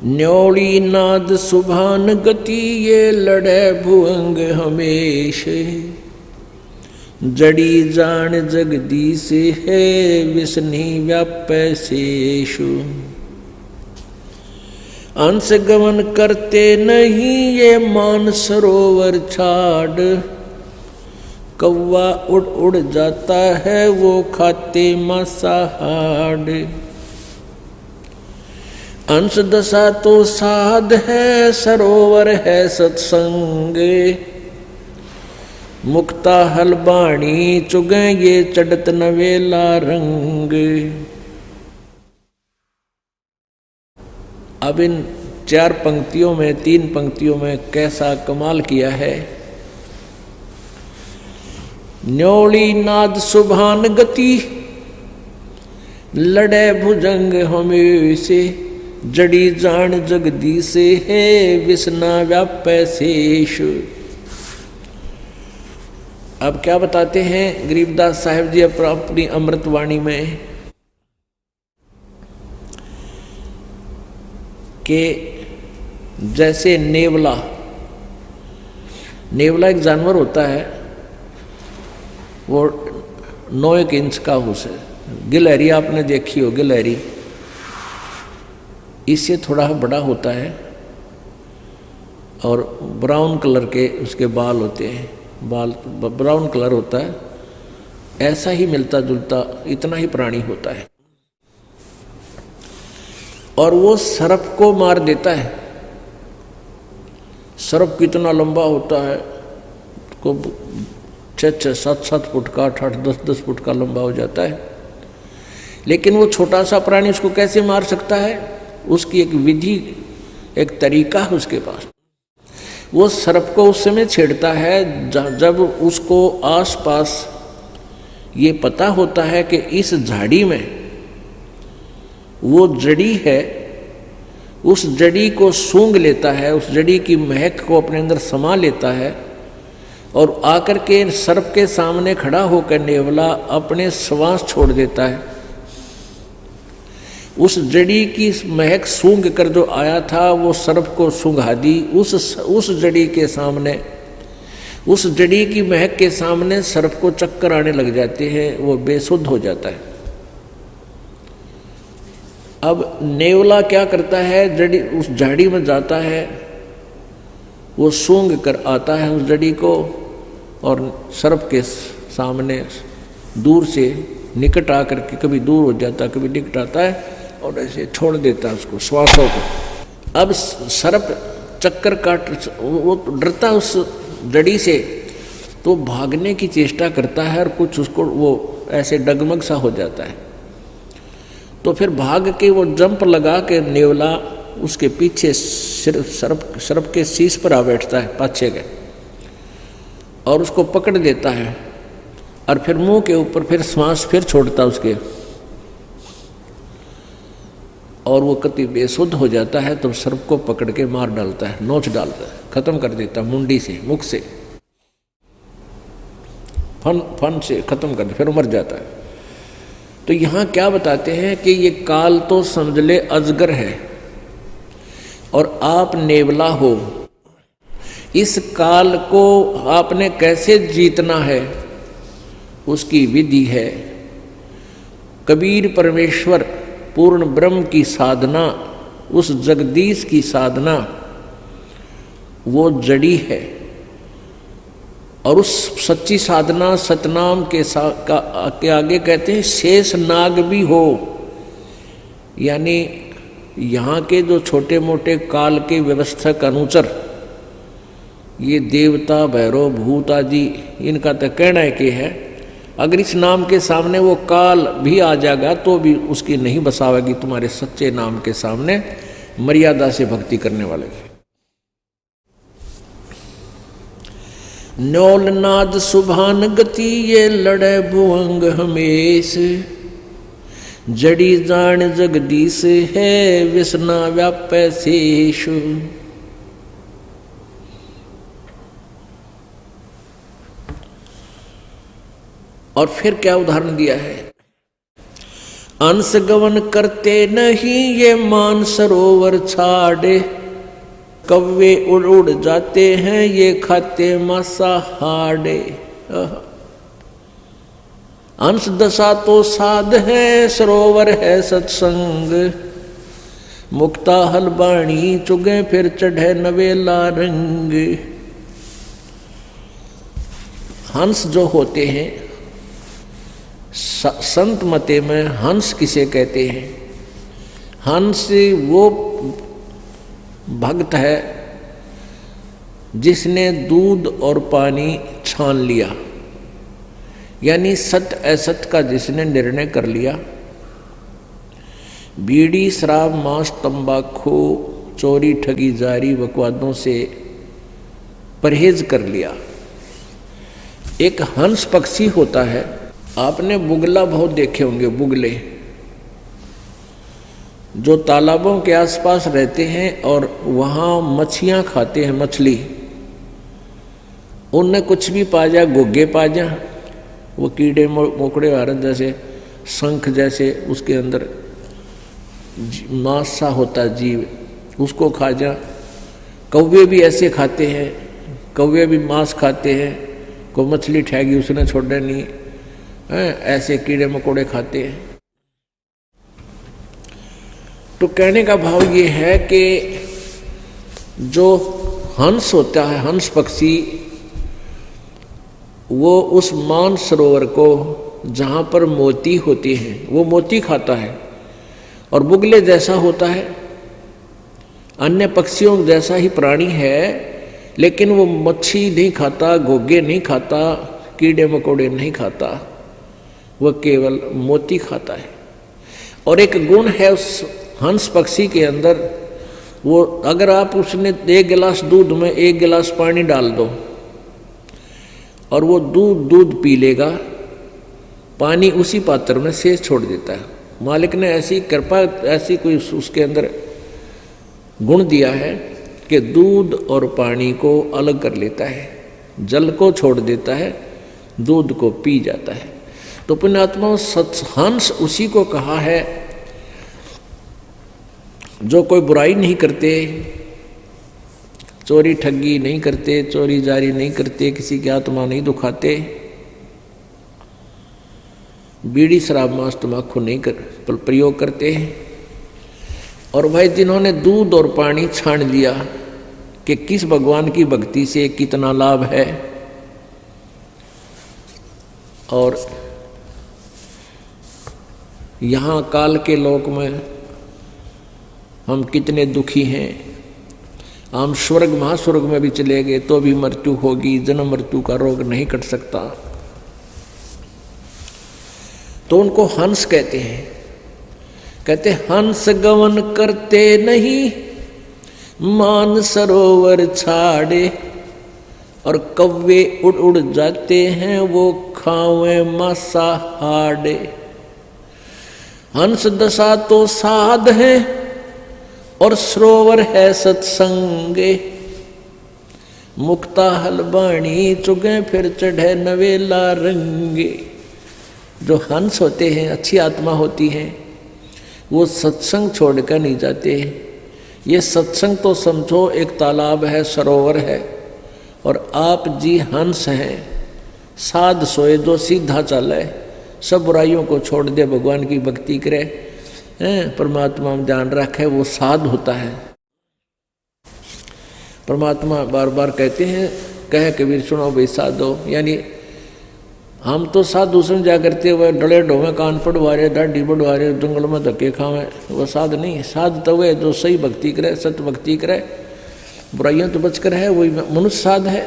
न्योली नाद सुभान गति ये लड़े भुअंग हमेश। जड़ी जान जगदीश है विष्णि व्यापै शेषु। अंश गमन करते नहीं ये मान सरोवर छाड़। कौवा उड़ उड़ जाता है वो खाते मांसाहार। अंश दशा तो साध है सरोवर है सत्संग। मुक्ता हलबाणी चुगे ये चढ़त नवेला रंग। अब इन 4 पंक्तियों में 3 पंक्तियों में कैसा कमाल किया है। न्योली नाद सुभान गति लड़े भुजंग हमेशे। जड़ी जान जगदीश है विष्णा व्यापै शेषु। अब क्या बताते हैं गरीबदास साहिब जी अपनी अमृतवाणी में कि जैसे नेवला एक जानवर होता है, वो 9 इंच का उसे गिलहरी आपने देखी हो, गिलहरी इससे थोड़ा बड़ा होता है और ब्राउन कलर के उसके बाल होते हैं, बाल ब्राउन कलर होता है। ऐसा ही मिलता जुलता इतना ही प्राणी होता है और वो सर्प को मार देता है। सर्प कितना लंबा होता है, को 6-6, 7-7 फुट का, 8-8, 10-10 फुट का लंबा हो जाता है। लेकिन वो छोटा सा प्राणी उसको कैसे मार सकता है, उसकी एक विधि, एक तरीका है उसके पास। वो सर्प को उस समय छेड़ता है जब उसको आसपास ये पता होता है कि इस झाड़ी में वो जड़ी है, उस जड़ी को सूंघ लेता है, उस जड़ी की महक को अपने अंदर समा लेता है और आकर के सर्प के सामने खड़ा होकर नेवला अपने श्वास छोड़ देता है। उस जड़ी की महक सूंघ कर जो आया था वो सर्प को सूंघा दी। उस जड़ी के सामने, उस जड़ी की महक के सामने सर्प को चक्कर आने लग जाते हैं, वो बेसुध हो जाता है। अब नेवला क्या करता है, जड़ी उस झाड़ी में जाता है, वो सूंघ कर आता है उस जड़ी को और सर्प के सामने दूर से निकट आकर के कभी दूर हो जाता, कभी निकट आता है और ऐसे छोड़ देता है उसको, श्वासों को। अब सर्प चक्कर काट, वो डरता उस जड़ी से, तो भागने की चेष्टा करता है और कुछ उसको वो ऐसे डगमग सा हो जाता है। तो फिर भाग के वो जंप लगा के नेवला उसके पीछे सर्प के शीश पर आ बैठता है पाछे के और उसको पकड़ देता है और फिर मुंह के ऊपर फिर श्वास फिर छोड़ता उसके और वो कति बेसुध हो जाता है। तो सर्प को पकड़ के मार डालता है, नोच डालता है, खत्म कर देता है मुंडी से, मुख से, फन से खत्म कर, फिर मर जाता है। तो यहाँ क्या बताते हैं कि ये काल तो समझ ले अजगर है और आप नेवला हो। इस काल को आपने कैसे जीतना है उसकी विधि है। कबीर परमेश्वर पूर्ण ब्रह्म की साधना, उस जगदीश की साधना वो जड़ी है और उस सच्ची साधना सतनाम के आगे कहते हैं शेष नाग भी हो। यानी यहाँ के जो छोटे मोटे काल के व्यवस्थक अनुचर, ये देवता भैरव भूत आदि, इनका तो कहना है कि है अगर इस नाम के सामने वो काल भी आ जाएगा तो भी उसकी नहीं बसावेगी तुम्हारे सच्चे नाम के सामने, मर्यादा से भक्ति करने वाले की। न्योल नाद सुभान गति ये लड़े भुअंग हमेश। जड़ी जान जगदीश है विष्णा व्यापै शेषु। और फिर क्या उदाहरण दिया है। अंश गवन करते नहीं ये मान सरोवर छाड़े, कव्वे उड़ उड़ जाते हैं ये खाते मांसाहारे। अंश दशा तो साध है सरोवर है सत्संग, मुक्ता हलबाणी चुगे फिर चढ़े नवेला रंग। हंस जो होते हैं, संत मते में हंस किसे कहते हैं? हंस वो भक्त है जिसने दूध और पानी छान लिया, यानी सत्य असत्य का जिसने निर्णय कर लिया। बीड़ी शराब मांस तंबाकू चोरी ठगी जारी बकवादों से परहेज कर लिया। एक हंस पक्षी होता है, आपने बुगला बहुत देखे होंगे, बुगले जो तालाबों के आसपास रहते हैं और वहाँ मछलियाँ खाते हैं, मछली उनने कुछ भी पा जा, घुग्गे पा जा, वो कीड़े मोकड़े हारन जैसे शंख जैसे उसके अंदर मांस सा होता जीव, उसको खा जा। कौवे भी ऐसे खाते हैं, कौवे भी मांस खाते हैं, को मछली ठहगी उसने छोड़े नहीं है, ऐसे कीड़े मकोड़े खाते हैं। तो कहने का भाव ये है कि जो हंस होता है, हंस पक्षी, वो उस मान सरोवर को जहाँ पर मोती होती हैं वो मोती खाता है, और बुगले जैसा होता है, अन्य पक्षियों जैसा ही प्राणी है, लेकिन वो मच्छी नहीं खाता, घोगे नहीं खाता, कीड़े मकोड़े नहीं खाता, वह केवल मोती खाता है। और एक गुण है उस हंस पक्षी के अंदर, वो अगर आप उसने 1 गिलास दूध में 1 गिलास पानी डाल दो और वो दूध पी लेगा, पानी उसी पात्र में शेष छोड़ देता है। मालिक ने ऐसी कृपा, ऐसी कोई उसके अंदर गुण दिया है कि दूध और पानी को अलग कर लेता है, जल को छोड़ देता है, दूध को पी जाता है। तो पुण्यात्मा हंस उसी को कहा है जो कोई बुराई नहीं करते, चोरी ठगी नहीं करते, चोरी जारी नहीं करते, किसी की आत्मा नहीं दुखाते, बीड़ी शराब मांस तंबाकू नहीं प्रयोग करते हैं। और भाई जिन्होंने दूध और पानी छान लिया कि किस भगवान की भक्ति से कितना लाभ है, और यहाँ काल के लोक में हम कितने दुखी हैं, हम स्वर्ग महास्वर्ग में भी चले गए तो भी मृत्यु होगी, जन्म मृत्यु का रोग नहीं कट सकता। तो उनको हंस कहते हैं। कहते हंस गवन करते नहीं मान सरोवर छाड़े, और कव्वे उड़ उड़ जाते हैं वो खावे मांसाहारे। हंस दशा तो साध है और सरोवर है सत्संगे, मुक्ता हलबाणी चुगे फिर चढ़े नवेला रंगे। जो हंस होते हैं, अच्छी आत्मा होती है, वो सत्संग छोड़कर नहीं जाते। ये सत्संग तो समझो एक तालाब है, सरोवर है, और आप जी हंस हैं, साध सोए जो सीधा चले, सब बुराइयों को छोड़ दे, भगवान की भक्ति करे, परमात्मा में ध्यान रखे, वो साध होता है। परमात्मा बार बार कहते हैं, कहे कबीर सुनो भाई साधो, यानी हम तो साधु समझा करते हुए डले ढोवे, कान पड़वा रहे, दाढ़ी बढ़वा रहे, जंगल में धक्के खावे, वो साध नहीं। साध तो वे जो सही भक्ति करे, सत्य भक्ति करे, बुराइयों तो बचकर है, वही मनुष्य साध है।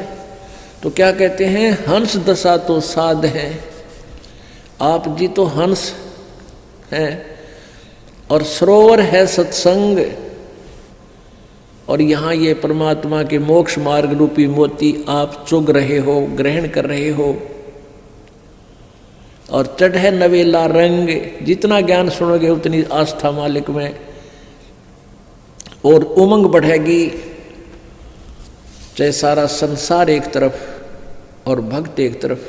तो क्या कहते हैं, हंस दशा तो साध है। आप जी तो हंस हैं, और सरोवर है सत्संग, और यहाँ ये परमात्मा के मोक्ष मार्ग रूपी मोती आप चुग रहे हो, ग्रहण कर रहे हो, और चढ़े नवेला रंग। जितना ज्ञान सुनोगे उतनी आस्था मालिक में और उमंग बढ़ेगी। चाहे सारा संसार एक तरफ और भक्त एक तरफ,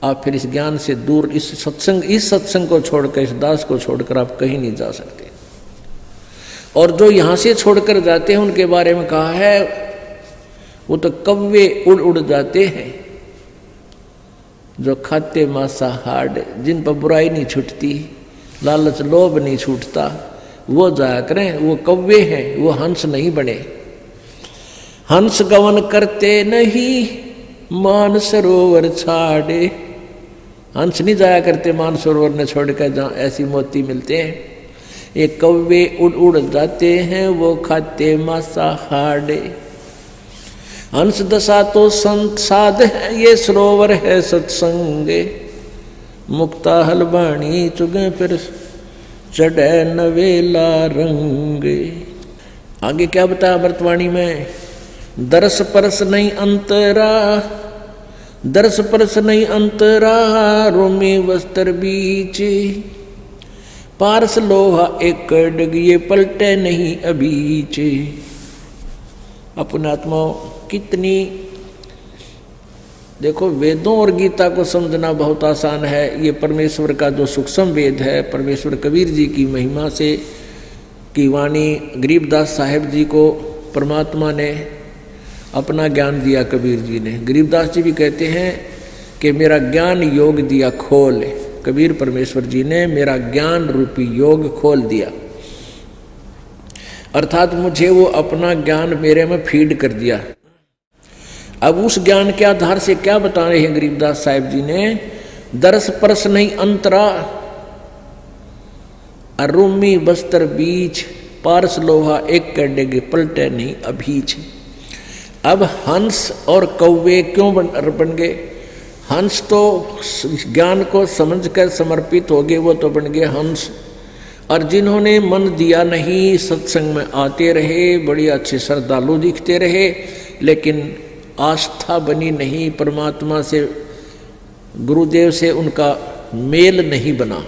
आप फिर इस ज्ञान से दूर, इस सत्संग को छोड़कर, इस दास को छोड़कर आप कहीं नहीं जा सकते। और जो यहाँ से छोड़कर जाते हैं उनके बारे में कहा है वो तो कौवे उड़ उड़ जाते हैं, जो खाते मांसाहार, जिन पर बुराई नहीं छूटती, लालच लोभ नहीं छूटता, वो जाया करें। वो कौवे हैं, वो हंस नहीं बने। हंस गवन करते नहीं मान सरोवर छाड़े। हंस नहीं जाया करते मान सरोवर ने छोड़कर जहाँ ऐसी मोती मिलते हैं। ये कौवे उड़ उड़ जाते हैं, वो खाते मांसाहार। हंस दशा तो संत साध है, ये सरोवर है सत्संगे। मुक्ता हलवाणी चुगे फिर चढ़े नवेला रंगे। आगे क्या बताया अमृतवाणी में? दरस परस नहीं अंतरा, दरस परस नहीं अंतरा, रोमी वस्त्र बीच। पारस लोहा एक डग, ये पलटे नहीं अबीच। अपने आत्मा कितनी, देखो वेदों और गीता को समझना बहुत आसान है। ये परमेश्वर का जो सूक्ष्म वेद है, परमेश्वर कबीर जी की महिमा से की वाणी, गरीबदास साहेब जी को परमात्मा ने अपना ज्ञान दिया। कबीर जी ने, गरीबदास जी भी कहते हैं कि मेरा ज्ञान योग दिया खोल। कबीर परमेश्वर जी ने मेरा ज्ञान रूपी योग खोल दिया, अर्थात मुझे वो अपना ज्ञान मेरे में फीड कर दिया। अब उस ज्ञान के आधार से क्या बता रहे हैं गरीबदास साहिब जी ने? दरस परस नहीं अंतरा, अरुमी बस्तर बीच, पारस लोहा एक कडेगे पलटे नहीं अभीच। अब हंस और कौवे क्यों बन गए? हंस तो ज्ञान को समझकर समर्पित हो गए, वो तो बन गए हंस। और जिन्होंने मन दिया नहीं, सत्संग में आते रहे, बड़ी अच्छे श्रद्धालु दिखते रहे, लेकिन आस्था बनी नहीं, परमात्मा से, गुरुदेव से उनका मेल नहीं बना।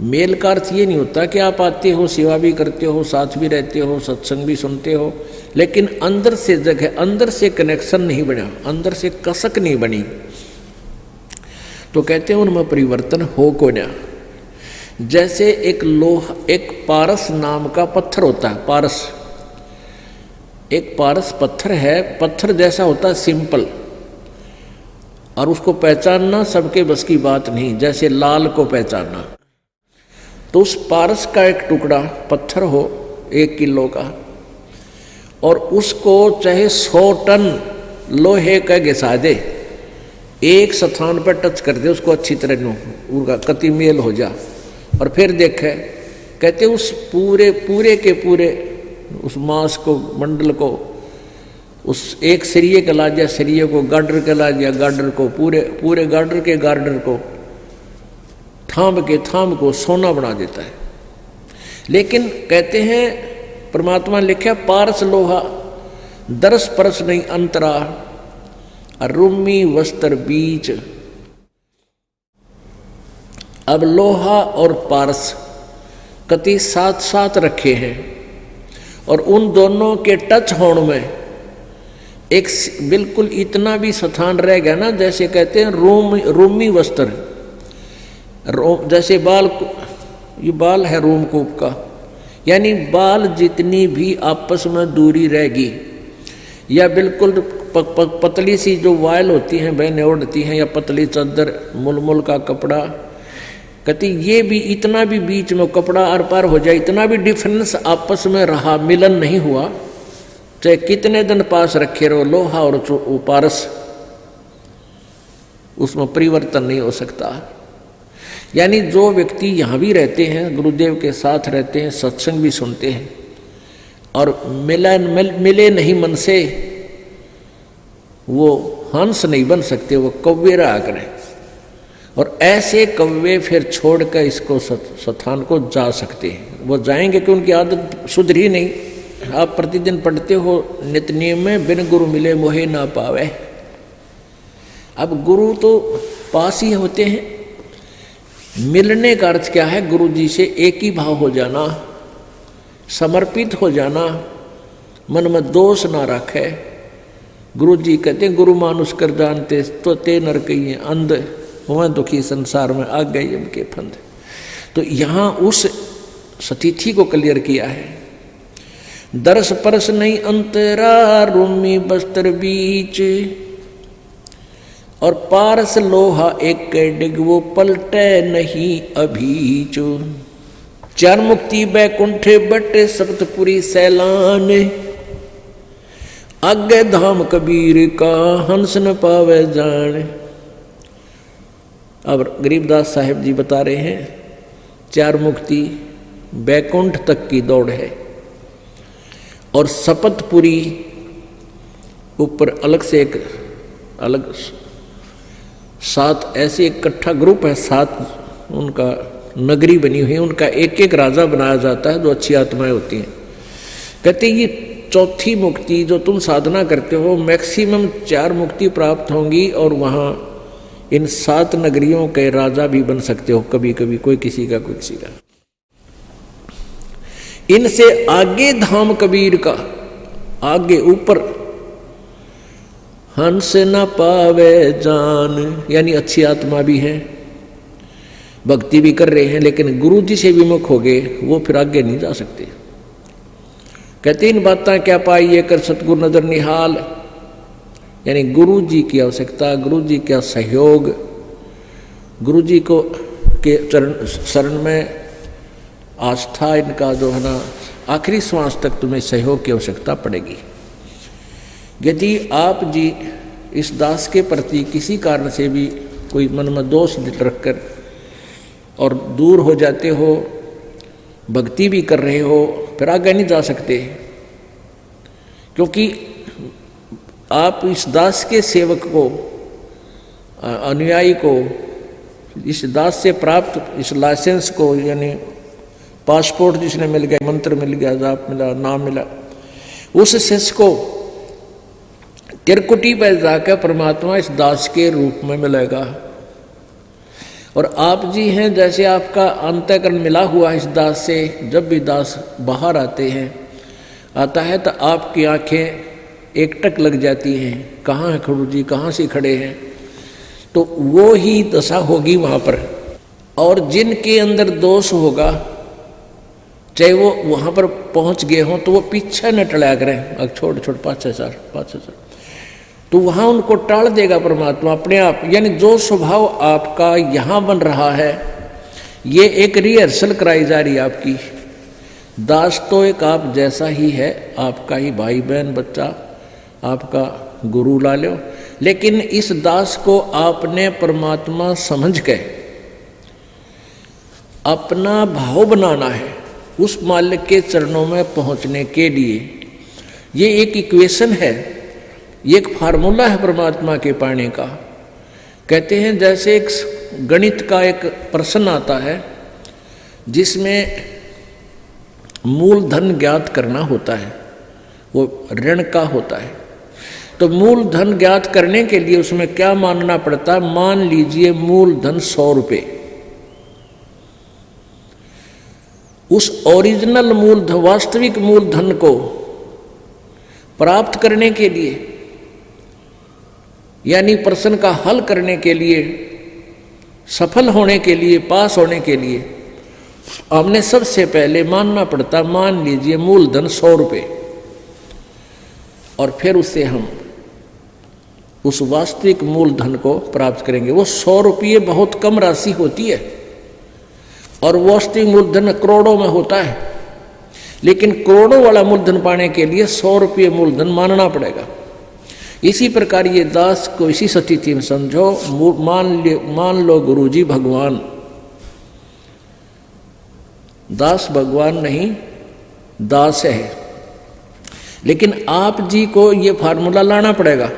मेल का अर्थ ये नहीं होता कि आप आते हो, सेवा भी करते हो, साथ भी रहते हो, सत्संग भी सुनते हो, लेकिन अंदर से जगह, अंदर से कनेक्शन नहीं बना, अंदर से कसक नहीं बनी, तो कहते हैं उनमें परिवर्तन हो को ना। जैसे एक लोहा, एक पारस नाम का पत्थर होता है, पारस, एक पारस पत्थर है, पत्थर जैसा होता है सिंपल, और उसको पहचानना सबके बस की बात नहीं, जैसे लाल को पहचानना। तो उस पारस का एक टुकड़ा पत्थर हो 1 किलो का, और उसको चाहे 100 टन लोहे का घिसा दे, एक स्थान पर टच कर दे उसको अच्छी तरह, उनका कति मेल हो जा, और फिर देखे, कहते उस पूरे के पूरे उस मांस को, मंडल को, उस एक सरिये का ला दिया, सरिये को गार्डर का ला दिया, गार्डर को पूरे गार्डर के गार्डर को, थाम को सोना बना देता है। लेकिन कहते हैं परमात्मा ने लिखा पारस लोहा दरस परस नहीं अंतरा, रुमी वस्त्र बीच। अब लोहा और पारस कति साथ साथ रखे हैं, और उन दोनों के टच होने में एक बिल्कुल इतना भी स्थान रह गया ना, जैसे कहते हैं रूमी वस्त्र, जैसे बाल, ये बाल है रोमकूप का, यानी बाल जितनी भी आपस में दूरी रहेगी, या बिल्कुल पतली सी जो वायल होती हैं बहनें ओढ़ती हैं, या पतली चादर, मुलमुल का कपड़ा, कहती ये भी इतना भी बीच में कपड़ा आर पार हो जाए, इतना भी डिफरेंस आपस में रहा, मिलन नहीं हुआ, चाहे कितने दिन पास रखे रहो लोहा और पारस, उसमें परिवर्तन नहीं हो सकता। यानी जो व्यक्ति यहाँ भी रहते हैं, गुरुदेव के साथ रहते हैं, सत्संग भी सुनते हैं, और मिले नहीं मन से, वो हंस नहीं बन सकते, वो कौवे रहा करें। और ऐसे कौवे फिर छोड़कर इसको स्थान को जा सकते हैं, वो जाएंगे कि उनकी आदत सुधरी नहीं। आप प्रतिदिन पढ़ते हो नित्य नियम में, बिन गुरु मिले मोहे ना पावे। अब गुरु तो पास ही होते हैं, मिलने का अर्थ क्या है? गुरु जी से एक ही भाव हो जाना, समर्पित हो जाना, मन में दोष ना रखे, गुरु जी कहते हैं गुरु मानुष कर जानते तो ते नर कहिए अंध हुआ दुखी संसार में आ गए उनके फंद। तो यहाँ उस स्थिति को क्लियर किया है। दरस परस नहीं अंतरा रूमी बस्तर बीच, और पारस लोहा एक डिग वो पलटे नहीं अभीच। चार मुक्ति बैकुंठ बटे सप्तपुरी सैलान, आगे धाम कबीर का हंस न पावे जान। अब गरीबदास साहिब जी बता रहे हैं चार मुक्ति बैकुंठ तक की दौड़ है, और सपतपुरी ऊपर अलग से एक अलग 7 ऐसे इकट्ठा ग्रुप है, 7 उनका नगरी बनी हुई है, उनका एक एक राजा बनाया जाता है जो अच्छी आत्माएं होती हैं। कहते ये चौथी मुक्ति जो तुम साधना करते हो मैक्सिमम 4 मुक्ति प्राप्त होंगी, और वहाँ इन 7 नगरियों के राजा भी बन सकते हो कभी कभी, कोई किसी का कोई किसी का। इनसे आगे धाम कबीर का, आगे ऊपर हंस न पावे जान, यानी अच्छी आत्मा भी है, भक्ति भी कर रहे हैं, लेकिन गुरु जी से विमुख हो गए, वो फिर आगे नहीं जा सकते। कहते इन बातें क्या पाई ये कर सतगुरु नजर निहाल, यानी गुरु जी की आवश्यकता, गुरु जी का सहयोग, गुरु जी को के चरण शरण में आस्था, इनका जो है ना आखिरी श्वास तक तुम्हें सहयोग की आवश्यकता पड़ेगी। यदि आप जी इस दास के प्रति किसी कारण से भी कोई मन में दोष रखकर और दूर हो जाते हो, भक्ति भी कर रहे हो, फिर आगे नहीं जा सकते, क्योंकि आप इस दास के सेवक को, अनुयायी को, इस दास से प्राप्त इस लाइसेंस को, यानी पासपोर्ट जिसने मिल गया, मंत्र मिल गया, जाप मिला, नाम मिला, उस शिष्य को तिरकुटी पर जाकर परमात्मा इस दास के रूप में मिलेगा। और आप जी हैं जैसे आपका अंतःकरण मिला हुआ इस दास से, जब भी दास बाहर आता है तो आपकी आंखें एकटक लग जाती हैं, कहाँ है गुरु जी, कहाँ से खड़े हैं, तो वो ही दशा होगी वहाँ पर। और जिनके अंदर दोष होगा, चाहे वो वहाँ पर पहुँच गए हों, तो वो पीछे न टला करें, अब छोड़ 5-6 साल, तो वहाँ उनको टाल देगा परमात्मा अपने आप। यानी जो स्वभाव आपका यहाँ बन रहा है, ये एक रिहर्सल कराई जा रही है आपकी। दास तो एक आप जैसा ही है, आपका ही भाई बहन बच्चा, आपका गुरु ला लो, लेकिन इस दास को आपने परमात्मा समझ के अपना भाव बनाना है उस मालिक के चरणों में पहुंचने के लिए। ये एक इक्वेशन है, ये एक फार्मूला है परमात्मा के पाने का। कहते हैं जैसे एक गणित का एक प्रश्न आता है जिसमें मूलधन ज्ञात करना होता है, वो ऋण का होता है। तो मूलधन ज्ञात करने के लिए उसमें क्या मानना पड़ता है? मान लीजिए मूलधन 100 रुपये। उस ओरिजिनल मूलधन, वास्तविक मूलधन को प्राप्त करने के लिए, यानी प्रश्न का हल करने के लिए, सफल होने के लिए, पास होने के लिए, हमने सबसे पहले मानना पड़ता, मान लीजिए मूलधन 100 रुपये, और फिर उससे हम उस वास्तविक मूलधन को प्राप्त करेंगे। वो 100 रुपये बहुत कम राशि होती है, और वास्तविक मूलधन करोड़ों में होता है, लेकिन करोड़ों वाला मूलधन पाने के लिए 100 रुपये मूलधन मानना पड़ेगा। इसी प्रकार ये दास को इसी स्थिति में समझो, मान लो गुरुजी भगवान, दास भगवान नहीं, दास है, लेकिन आप जी को ये फार्मूला लाना पड़ेगा।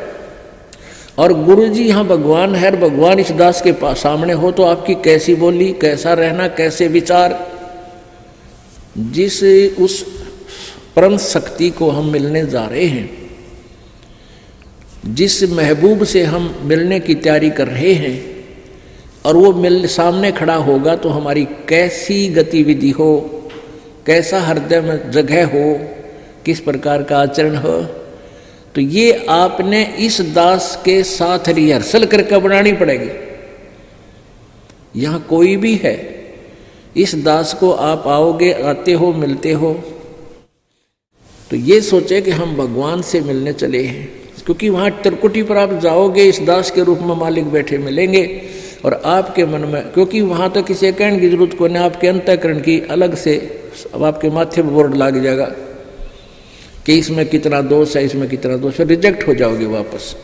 और गुरु जी यहाँ भगवान है, और भगवान इस दास के पास सामने हो, तो आपकी कैसी बोली, कैसा रहना, कैसे विचार, जिस उस परम शक्ति को हम मिलने जा रहे हैं, जिस महबूब से हम मिलने की तैयारी कर रहे हैं, और वो सामने खड़ा होगा, तो हमारी कैसी गतिविधि हो, कैसा हृदय में जगह हो, किस प्रकार का आचरण हो, तो ये आपने इस दास के साथ रिहर्सल करके बनानी पड़ेगी। यहां कोई भी है, इस दास को आप आओगे, आते हो, मिलते हो, तो ये सोचे कि हम भगवान से मिलने चले हैं, क्योंकि वहां त्रिकुटी पर आप जाओगे, इस दास के रूप में मालिक बैठे मिलेंगे और आपके मन में, क्योंकि वहां तो किसी कहने की जरूरत को नहीं, आपके अंतःकरण की अलग से अब आपके माथे पर बोर्ड लग जाएगा कि इसमें कितना दोष है, इसमें कितना दोष है, रिजेक्ट हो जाओगे वापस।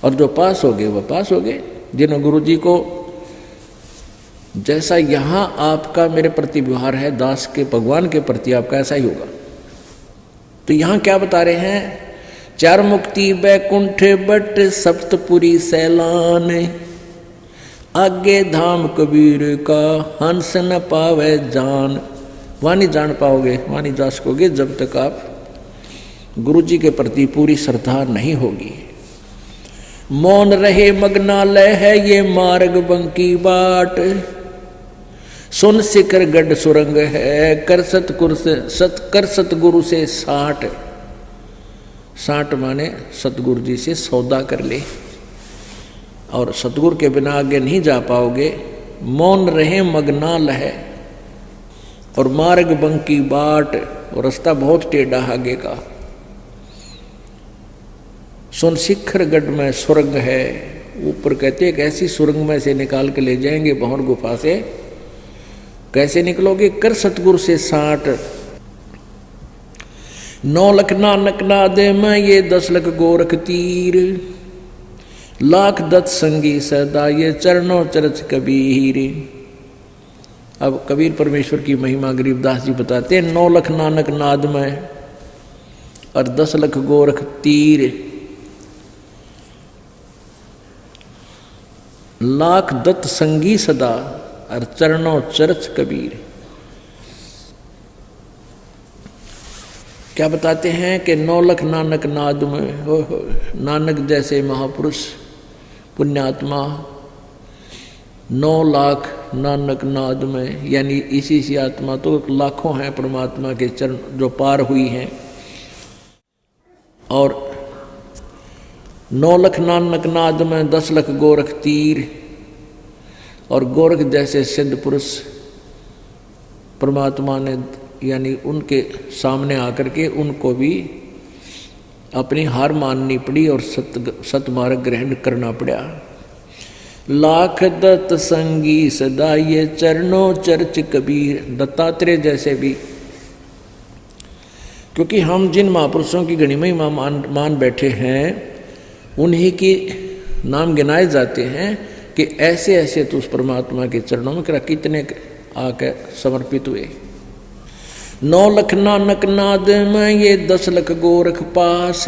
और जो पास हो गए वह पास हो गए। जिन्होंने गुरु जी को जैसा यहाँ आपका मेरे प्रति व्यवहार है, दास के भगवान के प्रति आपका ऐसा ही होगा। तो यहाँ क्या बता रहे हैं, चार मुक्ति बैकुंठ बट सप्तपुरी सैलान, आगे धाम कबीर का हंस न पावे जान। वहां नहीं जान पाओगे, वहां नहीं जा सकोगे जब तक आप गुरु जी के प्रति पूरी श्रद्धा नहीं होगी। मौन रहे मग्नालय है ये मार्ग बंकी बाट, सुन शिखर गढ़ सुरंग है कर सतगुरु से साठ। साठ माने सतगुरु जी से सौदा कर ले, और सतगुरु के बिना आगे नहीं जा पाओगे। मौन रहे मग्नाल है और मार्ग बंकी बाट, और रास्ता बहुत टेढ़ा आगे का। सुन शिखर गढ़ में सुरंग है, ऊपर कहते एक ऐसी सुरंग में से निकाल के ले जाएंगे भंवर गुफा से। कैसे निकलोगे, कर सतगुरु से साठ। 9 लख नानक नादे में ये 10 लख गोरख तीर, लाख दत्त संगी सदा ये चरणों चरच कबीर। अब कबीर परमेश्वर की महिमा गरीबदास जी बताते हैं, 9 लख नानक नाद में और 10 लख गोरख तीर, लाख दत्त संगी सदा और चरणों चरच कबीर। क्या बताते हैं कि 9 लख नानक नाद में, हो नानक जैसे महापुरुष पुण्यात्मा 9 लाख नानक नाद में, यानी इसी सी आत्मा तो लाखों हैं परमात्मा के चरण जो पार हुई हैं। और 9 लख नानक नाद में 10 लख गोरख तीर, और गोरख जैसे सिद्ध पुरुष परमात्मा ने यानी उनके सामने आकर के उनको भी अपनी हार माननी पड़ी और सतमार्ग ग्रहण करना पड़ा। लाख दत्त संगी सदा ये चरणों चर्च कबीर, दत्तात्रेय जैसे भी, क्योंकि हम जिन महापुरुषों की गणिमय मान बैठे हैं उन्हीं की नाम गिनाए जाते हैं कि ऐसे ऐसे तो उस परमात्मा के चरणों में कितने आके समर्पित हुए। 9 लख नानक नाद में ये 10 लख गोरख पास,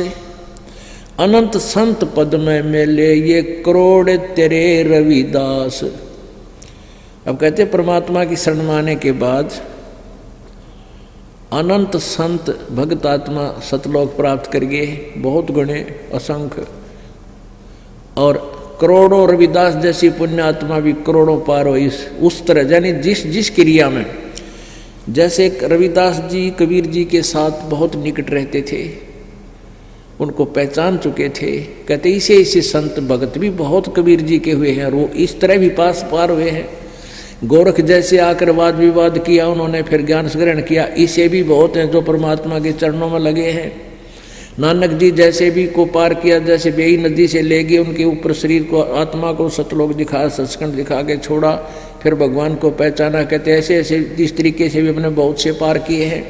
अनंत संत पद में मिले ये करोड़ तेरे रविदास। अब कहते परमात्मा की शरण माने के बाद अनंत संत भक्त आत्मा सतलोक प्राप्त करिए, बहुत गुणे असंख्य, और करोड़ों रविदास जैसी पुण्य आत्मा भी करोड़ों पार हो। इस उस तरह यानी जिस क्रिया में, जैसे रविदास जी कबीर जी के साथ बहुत निकट रहते थे, उनको पहचान चुके थे, कहते इसे संत भगत भी बहुत कबीर जी के हुए हैं और वो इस तरह भी पार हुए हैं। गोरख जैसे आकर वाद विवाद किया उन्होंने, फिर ज्ञान ग्रहण किया, इसे भी बहुत हैं जो परमात्मा के चरणों में लगे हैं। नानक जी जैसे भी को पार किया, जैसे बेई नदी से ले गए उनके ऊपर शरीर को, आत्मा को सतलोक दिखा, सचखंड दिखा के छोड़ा, फिर भगवान को पहचाना। कहते ऐसे ऐसे इस तरीके से भी अपने बहुत से पार किए हैं।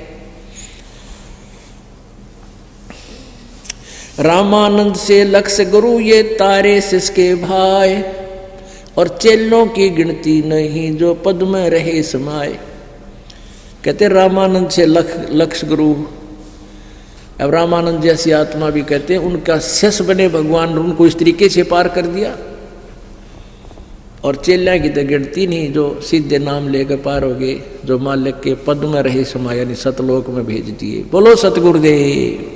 रामानंद से लक्ष्य गुरु ये तारे सिसके भाई, और चेलों की गिनती नहीं जो पद में रहे समाये। कहते रामानंद से लक्ष्य गुरु, अब रामानंद जैसी आत्मा भी कहते हैं उनका शिष्य बने भगवान, उनको इस तरीके से पार कर दिया। और चेल्या की तो गिनती नहीं जो सीधे नाम लेकर पार हो गए, जो मालिक के पद में रहे समाये, यानी सतलोक में भेज दिए। बोलो सतगुरुदेव।